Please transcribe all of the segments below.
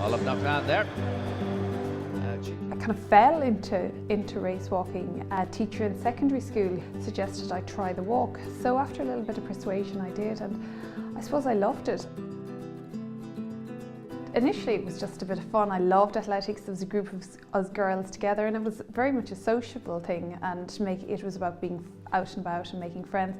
Olive Loughnane there. I kind of fell into race walking. A teacher in secondary school suggested I try the walk. So after a little bit of persuasion I did, and I suppose I loved it. Initially it was just a bit of fun. I loved athletics. There was a group of us girls together and it was very much a sociable thing, and it was about being out and about and making friends.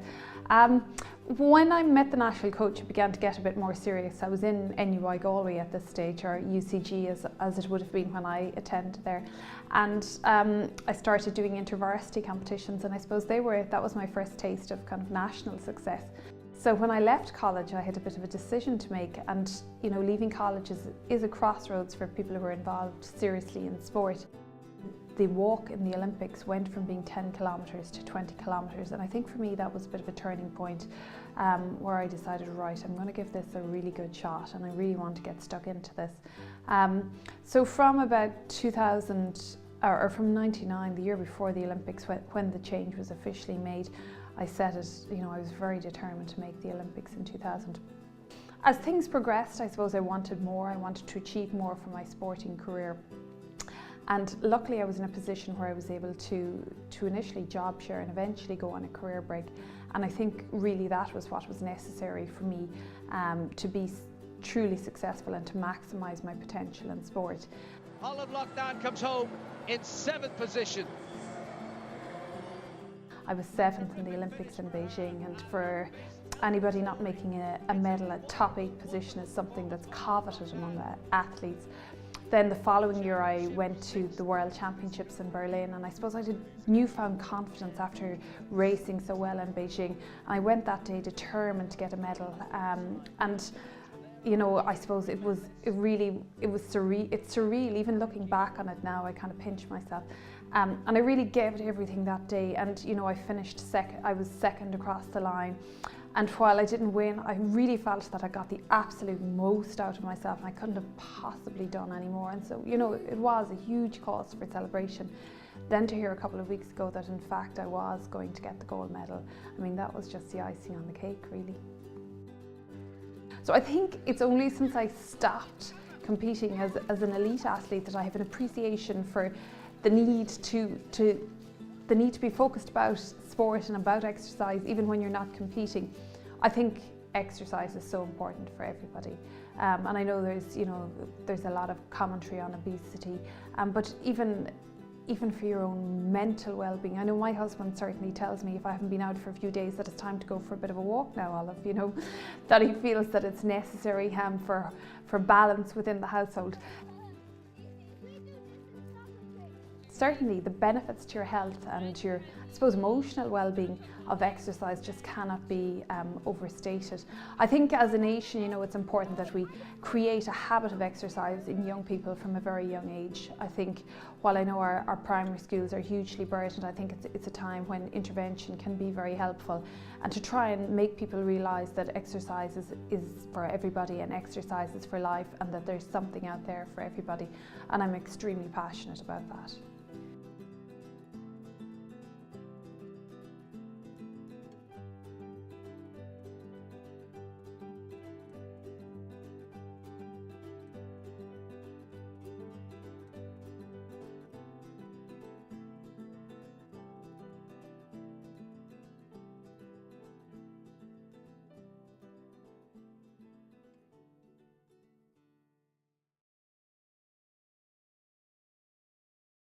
When I met the national coach, it began to get a bit more serious. I was in NUI Galway at this stage, or UCG as it would have been when I attended there. And I started doing inter-varsity competitions, and I suppose that was my first taste of kind of national success. So when I left college, I had a bit of a decision to make, and you know, leaving college is a crossroads for people who are involved seriously in sport. The walk in the Olympics went from being 10 kilometres to 20 kilometres, and I think for me that was a bit of a turning point where I decided, right, I'm going to give this a really good shot and I really want to get stuck into this. So from about 2000, or from 99, the year before the Olympics, when the change was officially made, I set it, you know, I was very determined to make the Olympics in 2000. As things progressed, I suppose I wanted more. I wanted to achieve more for my sporting career. And luckily I was in a position where I was able to initially job share and eventually go on a career break. And I think really that was what was necessary for me to be truly successful and to maximise my potential in sport. Olive Loughnane comes home in 7th position. I was 7th in the Olympics in Beijing, and for anybody not making a medal, a top 8 position is something that's coveted among athletes. Then the following year I went to the World Championships in Berlin, and I suppose I had newfound confidence after racing so well in Beijing. And I went that day determined to get a medal, and you know, I suppose it was surreal. It's surreal, even looking back on it now. I kind of pinch myself, and I really gave it everything that day. And you know, I finished second. I was second across the line. And while I didn't win, I really felt that I got the absolute most out of myself, and I couldn't have possibly done any more. And so, you know, it was a huge cause for celebration. Then to hear a couple of weeks ago that in fact I was going to get the gold medal, I mean, that was just the icing on the cake, really. So I think it's only since I stopped competing as an elite athlete that I have an appreciation for the need to be focused about sport and about exercise, even when you're not competing. I think exercise is so important for everybody, and I know there's a lot of commentary on obesity, but even for your own mental well-being. I know my husband certainly tells me if I haven't been out for a few days that it's time to go for a bit of a walk now, Olive, you know, that he feels that it's necessary for balance within the household. Certainly the benefits to your health and your, I suppose, emotional well-being of exercise just cannot be overstated. I think as a nation, you know, it's important that we create a habit of exercise in young people from a very young age. I think while I know our primary schools are hugely burdened, I think it's a time when intervention can be very helpful, and to try and make people realise that exercise is for everybody and exercise is for life, and that there's something out there for everybody. And I'm extremely passionate about that.